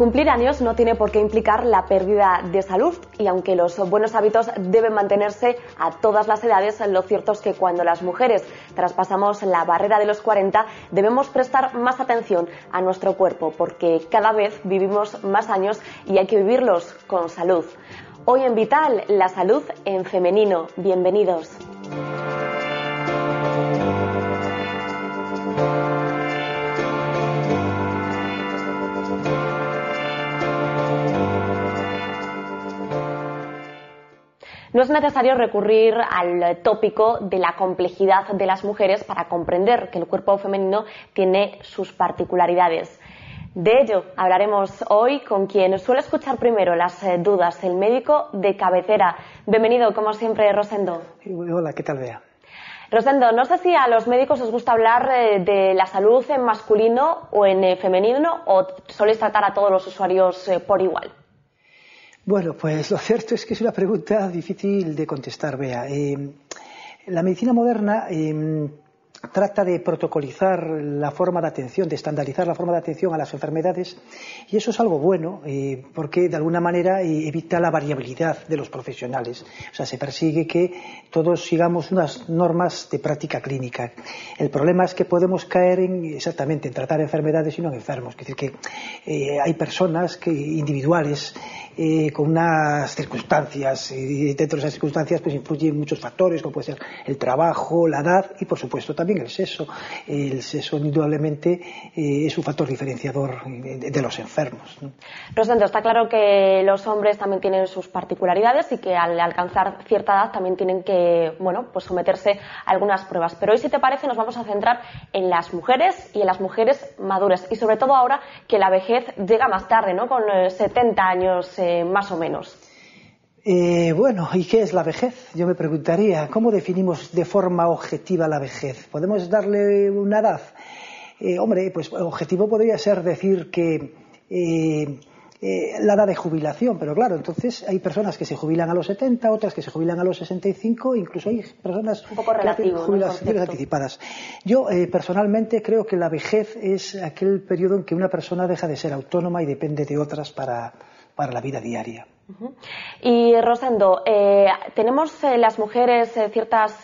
Cumplir años no tiene por qué implicar la pérdida de salud y aunque los buenos hábitos deben mantenerse a todas las edades, lo cierto es que cuando las mujeres traspasamos la barrera de los 40 debemos prestar más atención a nuestro cuerpo porque cada vez vivimos más años y hay que vivirlos con salud. Hoy en Vital, la salud en femenino. Bienvenidos. No es necesario recurrir al tópico de la complejidad de las mujeres para comprender que el cuerpo femenino tiene sus particularidades. De ello hablaremos hoy con quien suele escuchar primero las dudas, el médico de cabecera. Bienvenido, como siempre, Rosendo. Hola, ¿qué tal, Bea? Rosendo, no sé si a los médicos os gusta hablar de la salud en masculino o en femenino o soléis tratar a todos los usuarios por igual. Bueno, pues lo cierto es que es una pregunta difícil de contestar, Bea. La medicina moderna trata de protocolizar la forma de atención, de estandarizar la forma de atención a las enfermedades y eso es algo bueno porque de alguna manera evita la variabilidad de los profesionales. O sea, se persigue que todos sigamos unas normas de práctica clínica. El problema es que podemos caer exactamente en tratar enfermedades y no en enfermos. Es decir, que hay personas individuales con unas circunstancias y dentro de esas circunstancias pues influyen muchos factores como puede ser el trabajo, la edad y por supuesto también el sexo. El sexo indudablemente es un factor diferenciador de los enfermos, ¿no? Rosendo, está claro que los hombres también tienen sus particularidades y que al alcanzar cierta edad también tienen que, pues someterse a algunas pruebas. Pero hoy, si te parece, nos vamos a centrar en las mujeres y en las mujeres maduras y sobre todo ahora que la vejez llega más tarde, ¿no? Con 70 años más o menos. Bueno, ¿y qué es la vejez? Yo me preguntaría, ¿cómo definimos de forma objetiva la vejez? ¿Podemos darle una edad? Hombre, pues objetivo podría ser decir que la edad de jubilación, pero claro, entonces hay personas que se jubilan a los 70, otras que se jubilan a los 65, incluso hay personas un poco relativo, que jubilaciones anticipadas. Yo personalmente creo que la vejez es aquel periodo en que una persona deja de ser autónoma y depende de otras para la vida diaria. Y Rosendo, ¿tenemos las mujeres ciertas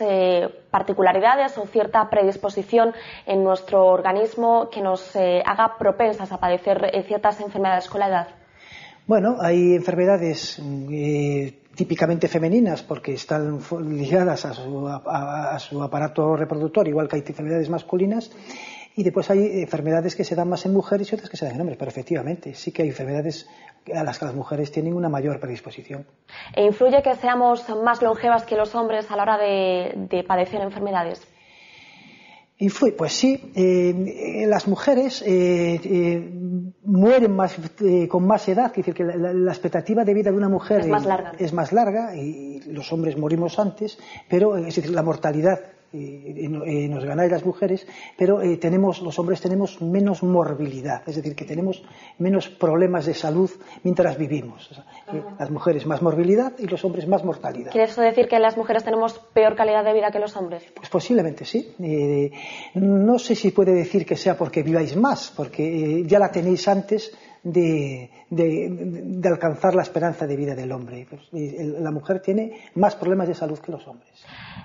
particularidades o cierta predisposición en nuestro organismo que nos haga propensas a padecer ciertas enfermedades con la edad? Bueno, hay enfermedades típicamente femeninas porque están ligadas a su aparato reproductor, igual que hay enfermedades masculinas. Y después hay enfermedades que se dan más en mujeres y otras que se dan en hombres, pero efectivamente sí que hay enfermedades a las que las mujeres tienen una mayor predisposición. ¿E influye que seamos más longevas que los hombres a la hora de padecer enfermedades? Influye, pues sí. Las mujeres mueren con más edad, es decir, que la expectativa de vida de una mujer es más larga y los hombres morimos antes, pero es decir, la mortalidad nos ganáis las mujeres, pero los hombres tenemos menos morbilidad, es decir, que tenemos menos problemas de salud mientras vivimos. O sea, las mujeres más morbilidad y los hombres más mortalidad. ¿Quiere eso decir que las mujeres tenemos peor calidad de vida que los hombres? Pues posiblemente sí. No sé si puede decir que sea porque viváis más, porque ya la tenéis antes de alcanzar la esperanza de vida del hombre. Pues, la mujer tiene más problemas de salud que los hombres.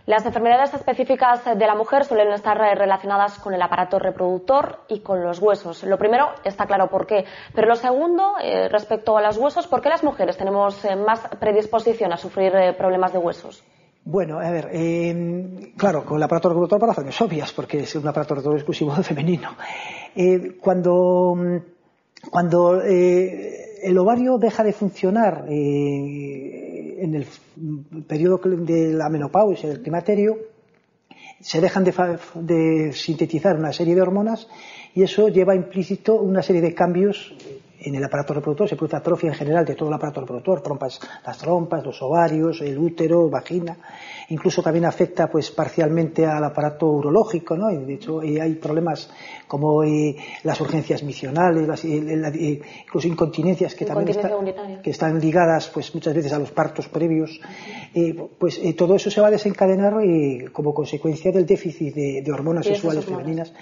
Las enfermedades específicas de la mujer suelen estar relacionadas con el aparato reproductor y con los huesos. Lo primero está claro por qué, pero lo segundo, respecto a los huesos, ¿por qué las mujeres tenemos más predisposición a sufrir problemas de huesos? Bueno, a ver, claro, con el aparato reproductor por razones obvias, porque es un aparato reproductor exclusivo femenino. Cuando el ovario deja de funcionar en el periodo de la menopausia, del climaterio, se dejan de sintetizar una serie de hormonas y eso lleva implícito una serie de cambios en el aparato reproductor. Se produce atrofia en general de todo el aparato reproductor, las trompas, los ovarios, el útero, vagina. Incluso también afecta pues parcialmente al aparato urológico, ¿no? Y de hecho hay problemas como las urgencias misionales, incluso incontinencias que también están ligadas pues muchas veces a los partos previos. Todo eso se va a desencadenar como consecuencia del déficit de hormonas sexuales femeninas.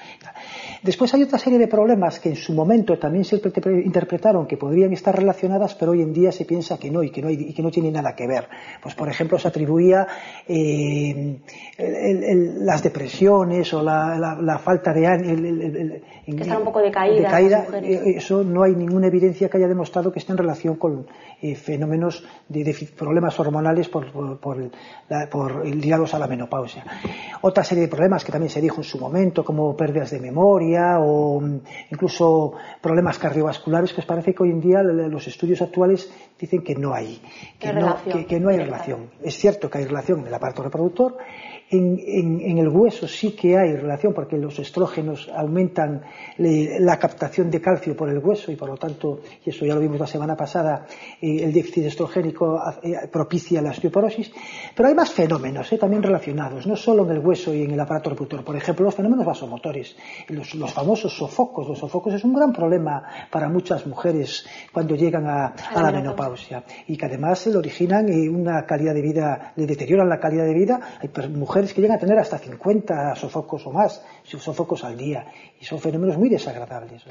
Después hay otra serie de problemas que en su momento también se interpretaron que podrían estar relacionadas, pero hoy en día se piensa que no y que no tiene nada que ver. Pues por ejemplo se atribuía las depresiones o la falta de que están un poco decaídas. Eso no hay ninguna evidencia que haya demostrado que esté en relación con fenómenos de problemas hormonales ligados a la menopausia. Otra serie de problemas que también se dijo en su momento, como pérdidas de memoria o incluso problemas cardiovasculares, pues parece que hoy en día los estudios actuales dicen que no hay, que no hay relación. Es cierto que hay relación en el aparato reproductor. En el hueso sí que hay relación porque los estrógenos aumentan la captación de calcio por el hueso y por lo tanto, y eso ya lo vimos la semana pasada, el déficit estrogénico propicia la osteoporosis, pero hay más fenómenos también relacionados, no solo en el hueso y en el aparato reproductor. Por ejemplo, los fenómenos vasomotores, los famosos sofocos. Los sofocos es un gran problema para muchas mujeres cuando llegan a la menopausia y que además se le originan una calidad de vida, le deterioran la calidad de vida. Hay mujeres que llegan a tener hasta 50 sofocos o más, sofocos al día, y son fenómenos muy desagradables.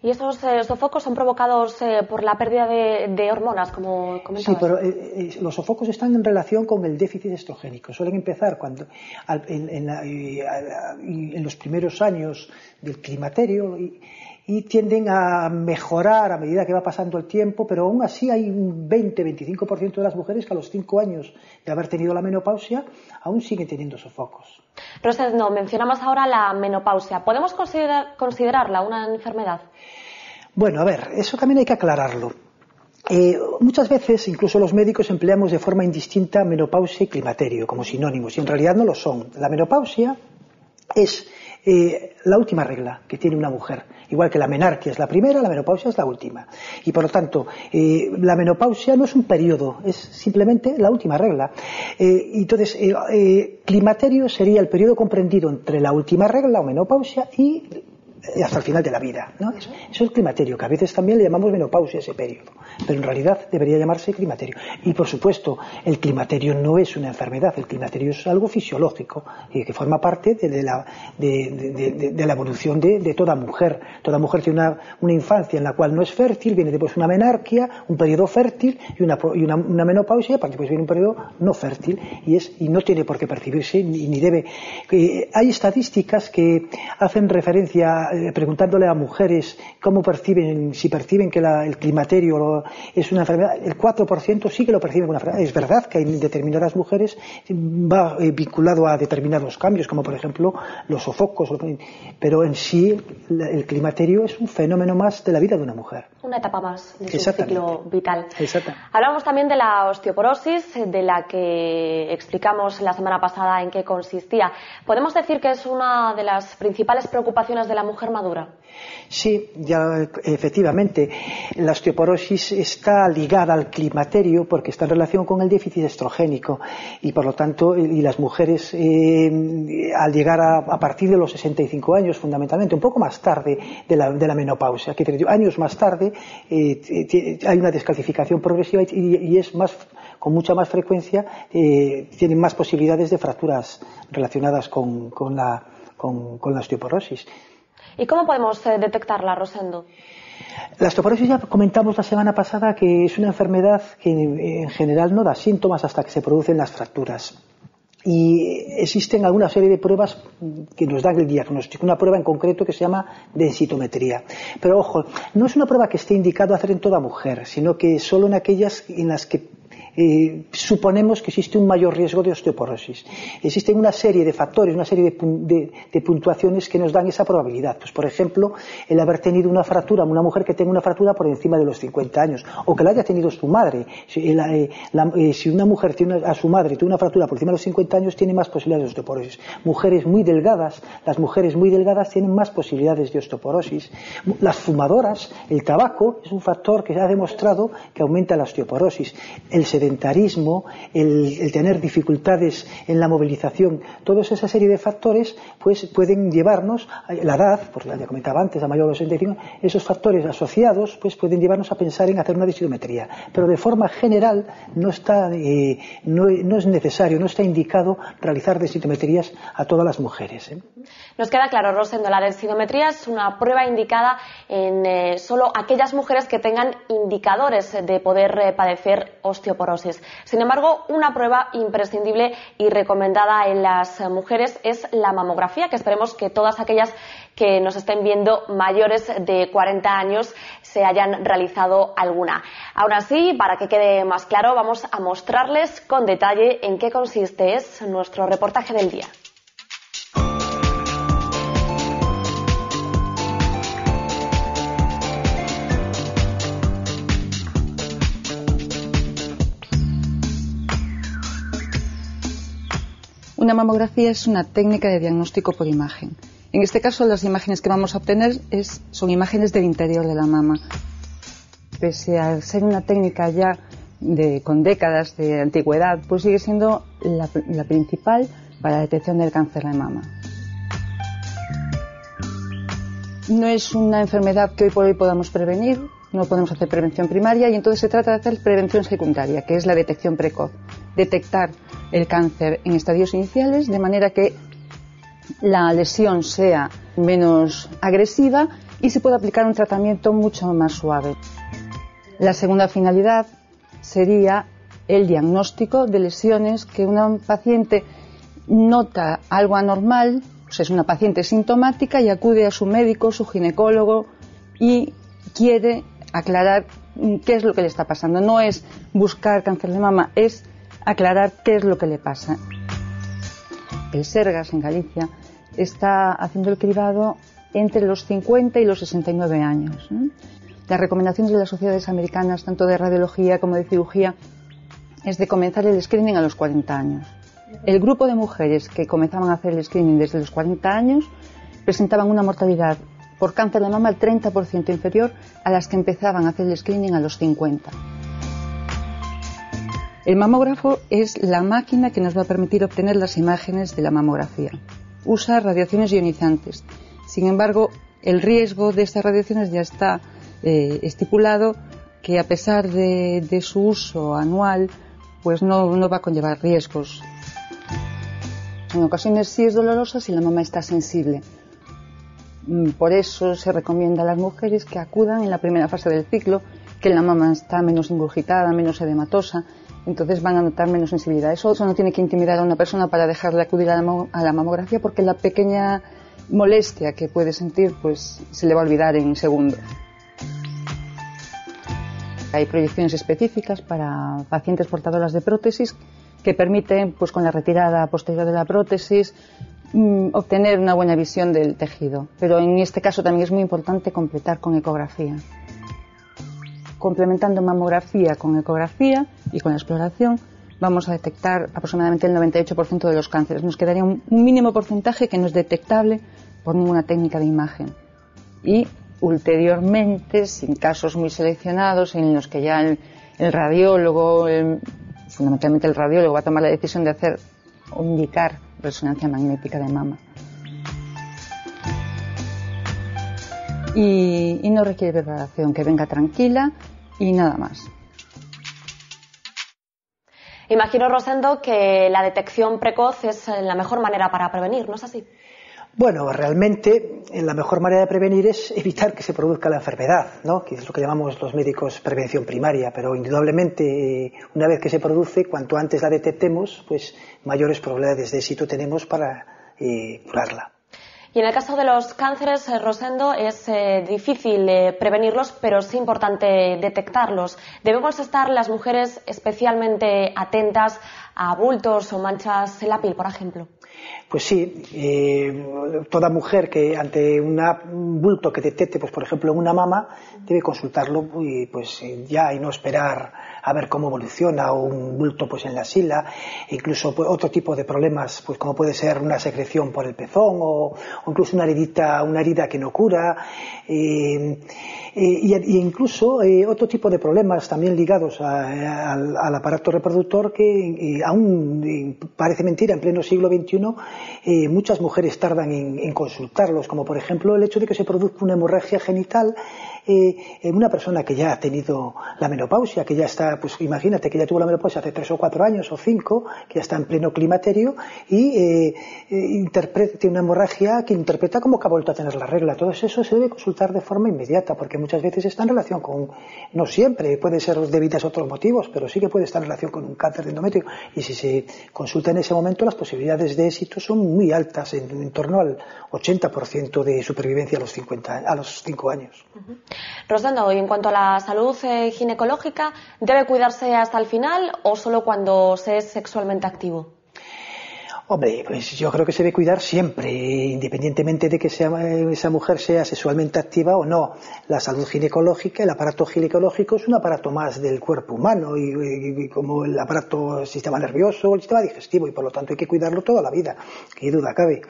¿Y esos sofocos son provocados por la pérdida de hormonas, como comentabas? Sí, pero los sofocos están en relación con el déficit estrogénico. Suelen empezar en los primeros años del climaterio y tienden a mejorar a medida que va pasando el tiempo, pero aún así hay un 20-25% de las mujeres que a los 5 años de haber tenido la menopausia aún siguen teniendo sofocos. Rosendo, mencionamos ahora la menopausia. ¿Podemos considerarla una enfermedad? Bueno, a ver, eso también hay que aclararlo. Muchas veces, incluso los médicos, empleamos de forma indistinta menopausia y climaterio como sinónimos, y en realidad no lo son. La menopausia es la última regla que tiene una mujer. Igual que la menarquia es la primera, la menopausia es la última. Y por lo tanto, la menopausia no es un periodo, es simplemente la última regla. Entonces, climaterio sería el periodo comprendido entre la última regla o menopausia y hasta el final de la vida, ¿no? Eso es el climaterio, que a veces también le llamamos menopausia ese periodo, pero en realidad debería llamarse climaterio. Y por supuesto, el climaterio no es una enfermedad, el climaterio es algo fisiológico que forma parte de la evolución de toda mujer. Toda mujer tiene una infancia en la cual no es fértil, viene después una menarquia, un periodo fértil y una menopausia, y después viene un periodo no fértil y no tiene por qué percibirse ni debe. Hay estadísticas que hacen referencia preguntándole a mujeres cómo perciben, si perciben que el climaterio es una enfermedad, el 4% sí que lo perciben como una enfermedad. Es verdad que en determinadas mujeres va vinculado a determinados cambios, como por ejemplo los sofocos, pero en sí el climaterio es un fenómeno más de la vida de una mujer. Una etapa más de su ciclo vital. Exactamente. Hablamos también de la osteoporosis, de la que explicamos la semana pasada en qué consistía. ¿Podemos decir que es una de las principales preocupaciones de la mujer madura? Sí, ya efectivamente. La osteoporosis está ligada al climaterio porque está en relación con el déficit estrogénico y por lo tanto las mujeres al llegar a partir de los 65 años fundamentalmente, un poco más tarde de la menopausia, que años más tarde hay una descalcificación progresiva y es más, con mucha más frecuencia tienen más posibilidades de fracturas relacionadas con la osteoporosis. ¿Y cómo podemos detectarla, Rosendo? La osteoporosis ya comentamos la semana pasada que es una enfermedad que en general no da síntomas hasta que se producen las fracturas. Y existen alguna serie de pruebas que nos dan el diagnóstico. Una prueba en concreto que se llama densitometría. Pero ojo, no es una prueba que esté indicado hacer en toda mujer, sino que solo en aquellas en las que suponemos que existe un mayor riesgo de osteoporosis. Existen una serie de factores, una serie de puntuaciones que nos dan esa probabilidad. Pues, por ejemplo, el haber tenido una fractura, una mujer que tenga una fractura por encima de los 50 años, o que la haya tenido su madre. Si una mujer tiene a su madre tiene una fractura por encima de los 50 años, tiene más posibilidades de osteoporosis. Mujeres muy delgadas, las mujeres muy delgadas tienen más posibilidades de osteoporosis. Las fumadoras, el tabaco, es un factor que se ha demostrado que aumenta la osteoporosis. El sedentarismo sedentarismo, el tener dificultades en la movilización, toda esa serie de factores pues pueden llevarnos, la edad, pues ya comentaba antes, a mayor de 65, esos factores asociados pues pueden llevarnos a pensar en hacer una densitometría, pero de forma general no es necesario, no está indicado realizar densitometrías a todas las mujeres. Nos queda claro, Rosendo, la densitometría es una prueba indicada en solo aquellas mujeres que tengan indicadores de poder padecer osteoporosis. Sin embargo, una prueba imprescindible y recomendada en las mujeres es la mamografía, que esperemos que todas aquellas que nos estén viendo mayores de 40 años se hayan realizado alguna. Aún así, para que quede más claro, vamos a mostrarles con detalle en qué consiste nuestro reportaje del día. Una mamografía es una técnica de diagnóstico por imagen. En este caso, las imágenes que vamos a obtener son imágenes del interior de la mama. Pese a ser una técnica ya con décadas de antigüedad, pues sigue siendo la principal para la detección del cáncer de mama. No es una enfermedad que hoy por hoy podamos prevenir, no podemos hacer prevención primaria y entonces se trata de hacer prevención secundaria, que es la detección precoz. Detectar el cáncer en estadios iniciales de manera que la lesión sea menos agresiva y se pueda aplicar un tratamiento mucho más suave. La segunda finalidad sería el diagnóstico de lesiones que una paciente nota algo anormal, pues es una paciente sintomática y acude a su médico, su ginecólogo y quiere aclarar qué es lo que le está pasando. No es buscar cáncer de mama, es aclarar qué es lo que le pasa. El Sergas, en Galicia, está haciendo el cribado entre los 50 y los 69 años. Las recomendaciones de las sociedades americanas, tanto de radiología como de cirugía, es de comenzar el screening a los 40 años. El grupo de mujeres que comenzaban a hacer el screening desde los 40 años presentaban una mortalidad por cáncer de mama al 30% inferior a las que empezaban a hacer el screening a los 50. El mamógrafo es la máquina que nos va a permitir obtener las imágenes de la mamografía. Usa radiaciones ionizantes. Sin embargo, el riesgo de estas radiaciones ya está estipulado, que a pesar de su uso anual, pues no va a conllevar riesgos. En ocasiones sí es dolorosa si la mama está sensible. Por eso se recomienda a las mujeres que acudan en la primera fase del ciclo, que la mama está menos ingurgitada, menos edematosa, entonces van a notar menos sensibilidad. Eso no tiene que intimidar a una persona para dejar de acudir a la mamografía, porque la pequeña molestia que puede sentir pues se le va a olvidar en segundos. Hay proyecciones específicas para pacientes portadoras de prótesis que permiten, pues con la retirada posterior de la prótesis, obtener una buena visión del tejido. Pero en este caso también es muy importante completar con ecografía. Complementando mamografía con ecografía y con la exploración, vamos a detectar aproximadamente el 98% de los cánceres. Nos quedaría un mínimo porcentaje que no es detectable por ninguna técnica de imagen. Y ulteriormente, sin casos muy seleccionados en los que ya el radiólogo, fundamentalmente el radiólogo, va a tomar la decisión de hacer o indicar resonancia magnética de mama. Y no requiere preparación, que venga tranquila y nada más. Imagino, Rosendo, que la detección precoz es la mejor manera para prevenir, ¿no es así? Bueno, realmente la mejor manera de prevenir es evitar que se produzca la enfermedad, ¿no? Que es lo que llamamos los médicos prevención primaria, pero indudablemente una vez que se produce, cuanto antes la detectemos, pues mayores probabilidades de éxito tenemos para curarla. Y en el caso de los cánceres, Rosendo, es difícil prevenirlos, pero es importante detectarlos. ¿Debemos estar las mujeres especialmente atentas a bultos o manchas en la piel, por ejemplo? Pues sí, toda mujer que ante un bulto que detecte, pues por ejemplo en una mama, debe consultarlo y pues ya y no esperar a ver cómo evoluciona, o un bulto pues en la axila, incluso pues, otro tipo de problemas, pues como puede ser una secreción por el pezón o incluso una herida que no cura. Y incluso otro tipo de problemas también ligados al aparato reproductor que aún parece mentira, en pleno siglo XXI muchas mujeres tardan en consultarlos, como por ejemplo el hecho de que se produzca una hemorragia genital en una persona que ya ha tenido la menopausia, que ya está, pues imagínate que ya tuvo la menopausia hace 3 o 4 años o 5, que ya está en pleno climaterio y tiene una hemorragia que interpreta como que ha vuelto a tener la regla. Todo eso se debe consultar de forma inmediata, porque muchas veces está en relación con, no siempre, puede ser debidas a otros motivos, pero sí que puede estar en relación con un cáncer de endometrio, y si se consulta en ese momento las posibilidades de éxito son muy altas, en torno al 80% de supervivencia a los 5 años. Rosendo, y en cuanto a la salud ginecológica, ¿debe cuidarse hasta el final o solo cuando se es sexualmente activo? Hombre, pues yo creo que se debe cuidar siempre, independientemente de que esa mujer sea sexualmente activa o no. La salud ginecológica, el aparato ginecológico es un aparato más del cuerpo humano, y como el aparato sistema nervioso, el sistema digestivo, y por lo tanto hay que cuidarlo toda la vida, qué duda cabe.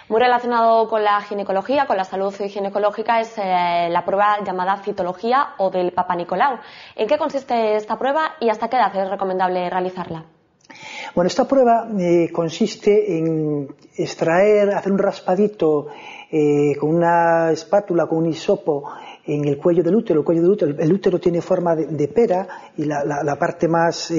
Muy relacionado con la ginecología, con la salud ginecológica, es la prueba llamada citología o del Papa Nicolau. ¿En qué consiste esta prueba y hasta qué edad es recomendable realizarla? Bueno, esta prueba consiste en hacer un raspadito con una espátula, con un hisopo, en el cuello del útero. El útero tiene forma de pera, y la parte más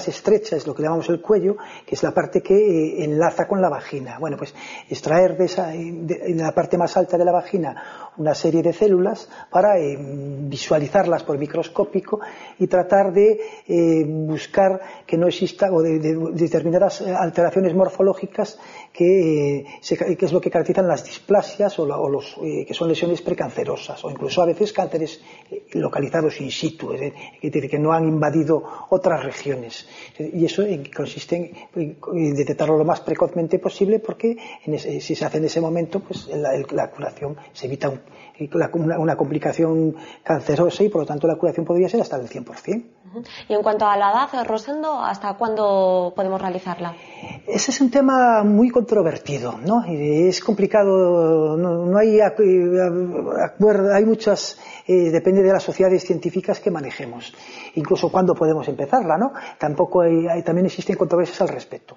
estrecha es lo que llamamos el cuello, que es la parte que enlaza con la vagina. Bueno, pues extraer de la parte más alta de la vagina una serie de células para visualizarlas por microscópico y tratar de buscar que no exista, o de determinadas alteraciones morfológicas que es lo que caracterizan las displasias o los que son lesiones precancerosas, o incluso a veces cánceres localizados in situ, es decir, que no han invadido otras regiones. Y eso consiste en detectarlo lo más precozmente posible, porque si se hace en ese momento, pues la curación se evita una complicación cancerosa, y por lo tanto la curación podría ser hasta el 100%. Y en cuanto a la edad, Rosendo, ¿hasta cuándo podemos realizarla? Ese es un tema muy controvertido, ¿no? Es complicado, no hay acuerdo, hay muchas, depende de las sociedades científicas que manejemos, incluso cuándo podemos empezarla, ¿no? También existen controversias al respecto.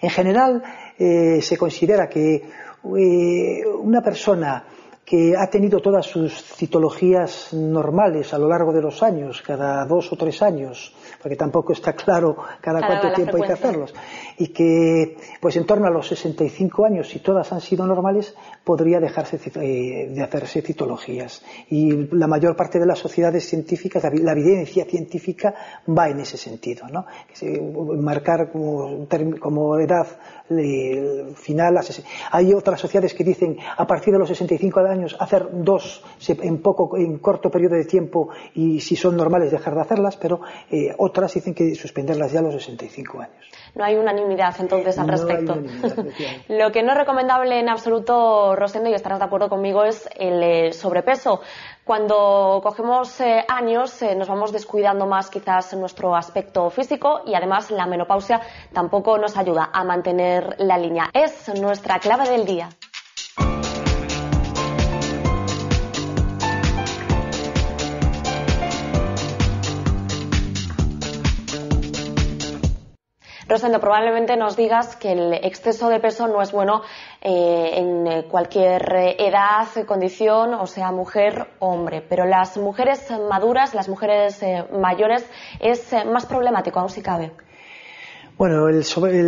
En general, se considera que una persona que ha tenido todas sus citologías normales a lo largo de los años, cada 2 o 3 años, porque tampoco está claro cada cuánto tiempo hay que hacerlos, y que pues en torno a los 65 años, si todas han sido normales, podría dejarse de hacerse citologías. Y la mayor parte de las sociedades científicas, la evidencia científica va en ese sentido, ¿no? Marcar como edad final. Hay otras sociedades que dicen a partir de los 65 años hacer 2 en corto periodo de tiempo, y si son normales dejar de hacerlas, pero otras dicen que suspenderlas ya a los 65 años. No hay unanimidad entonces al respecto. Lo que no es recomendable en absoluto, Rosendo, y estarás de acuerdo conmigo, es el sobrepeso. Cuando cogemos años nos vamos descuidando más quizás nuestro aspecto físico, y además la menopausia tampoco nos ayuda a mantener la línea. Es nuestra clave del día. Rosendo, probablemente nos digas que el exceso de peso no es bueno en cualquier edad, condición, o sea, mujer o hombre, pero las mujeres maduras, las mujeres mayores, es más problemático, aún si cabe. Bueno, el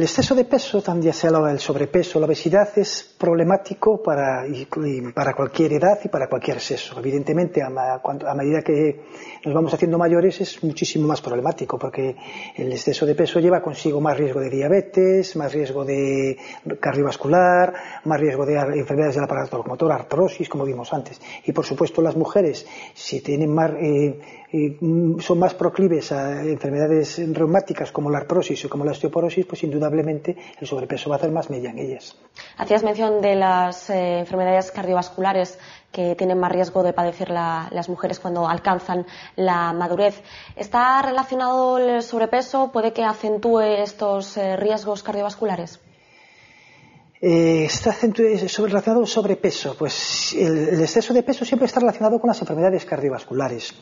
exceso de peso, también sea el sobrepeso, la obesidad, es problemático para cualquier edad y para cualquier sexo. Evidentemente, a medida que nos vamos haciendo mayores, es muchísimo más problemático, porque el exceso de peso lleva consigo más riesgo de diabetes, más riesgo de cardiovascular, más riesgo de enfermedades del aparato locomotor, artrosis, como vimos antes. Y por supuesto, las mujeres, si tienen son más proclives a enfermedades reumáticas como la artrosis o como la osteoporosis, pues indudablemente el sobrepeso va a hacer más mella en ellas. Hacías mención de las enfermedades cardiovasculares que tienen más riesgo de padecer las mujeres cuando alcanzan la madurez. ¿Está relacionado el sobrepeso? ¿Puede que acentúe estos riesgos cardiovasculares? Está relacionado con sobrepeso. Pues el exceso de peso siempre está relacionado con las enfermedades cardiovasculares.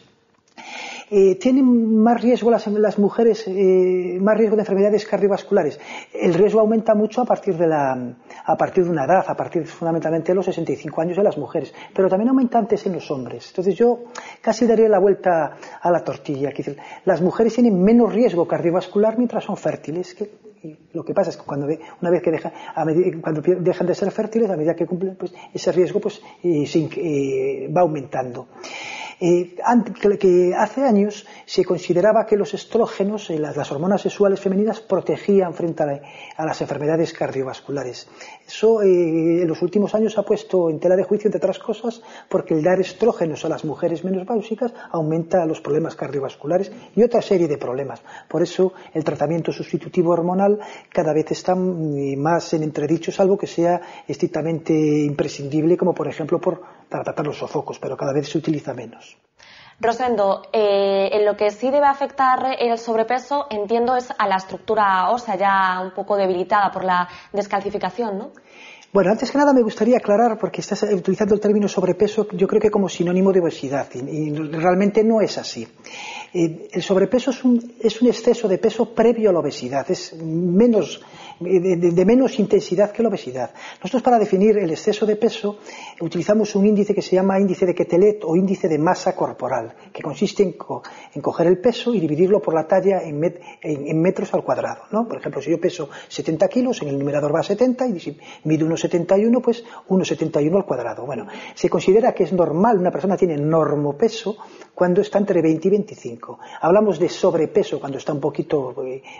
¿Tienen más riesgo las mujeres, más riesgo de enfermedades cardiovasculares? El riesgo aumenta mucho a partir de una edad, a partir fundamentalmente de los 65 años de las mujeres, pero también aumenta antes en los hombres. Entonces yo casi daría la vuelta a la tortilla. Las mujeres tienen menos riesgo cardiovascular mientras son fértiles. Y lo que pasa es que cuando dejan de ser fértiles, a medida que cumplen, pues ese riesgo pues, va aumentando. Que hace años se consideraba que los estrógenos, las hormonas sexuales femeninas, protegían frente a las enfermedades cardiovasculares. Eso en los últimos años se ha puesto en tela de juicio, entre otras cosas, porque el dar estrógenos a las mujeres menopáusicas aumenta los problemas cardiovasculares y otra serie de problemas. Por eso el tratamiento sustitutivo hormonal cada vez está más en entredicho, salvo que sea estrictamente imprescindible, como por ejemplo para tratar los sofocos, pero cada vez se utiliza menos. Rosendo, en lo que sí debe afectar el sobrepeso, entiendo, es a la estructura ósea ya un poco debilitada por la descalcificación, ¿no? Bueno, antes que nada me gustaría aclarar, porque estás utilizando el término sobrepeso, yo creo que como sinónimo de obesidad, y realmente no es así. El sobrepeso es un exceso de peso previo a la obesidad, es de menos intensidad que la obesidad. Nosotros, para definir el exceso de peso, utilizamos un índice que se llama índice de Quetelet o índice de masa corporal, que consiste en coger el peso y dividirlo por la talla en metros al cuadrado, ¿no? Por ejemplo, si yo peso 70 kilos, en el numerador va 70, y si mido 1,71, pues 1,71 al cuadrado. Bueno, se considera que es normal, una persona tiene normopeso cuando está entre 20 y 25. Hablamos de sobrepeso cuando está un poquito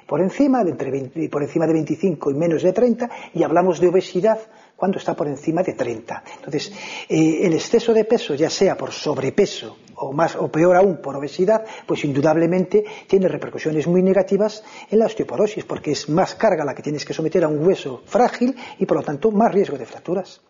por encima de 25 y menos de 30, y hablamos de obesidad cuando está por encima de 30. Entonces, el exceso de peso, ya sea por sobrepeso o peor aún por obesidad, pues indudablemente tiene repercusiones muy negativas en la osteoporosis, porque es más carga la que tienes que someter a un hueso frágil y por lo tanto más riesgo de fracturas.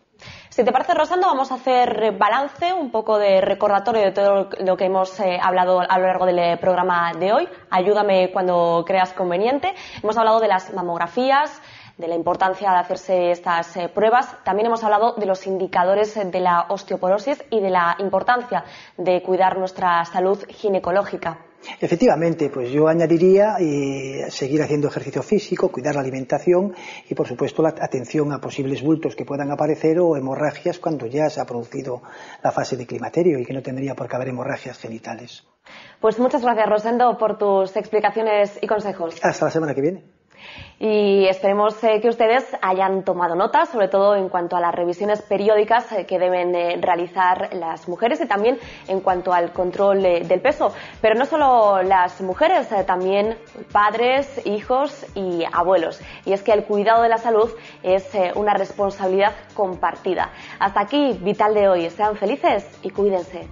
Si te parece, Rosendo, vamos a hacer balance, un poco de recordatorio de todo lo que hemos hablado a lo largo del programa de hoy. Ayúdame cuando creas conveniente. Hemos hablado de las mamografías, de la importancia de hacerse estas pruebas. También hemos hablado de los indicadores de la osteoporosis y de la importancia de cuidar nuestra salud ginecológica. Efectivamente, pues yo añadiría seguir haciendo ejercicio físico, cuidar la alimentación y, por supuesto, la atención a posibles bultos que puedan aparecer o hemorragias cuando ya se ha producido la fase de climaterio y que no tendría por qué haber hemorragias genitales. Pues muchas gracias, Rosendo, por tus explicaciones y consejos. Hasta la semana que viene. Y esperemos que ustedes hayan tomado nota, sobre todo en cuanto a las revisiones periódicas que deben realizar las mujeres y también en cuanto al control del peso. Pero no solo las mujeres, también padres, hijos y abuelos. Y es que el cuidado de la salud es una responsabilidad compartida. Hasta aquí, Vital de hoy. Sean felices y cuídense.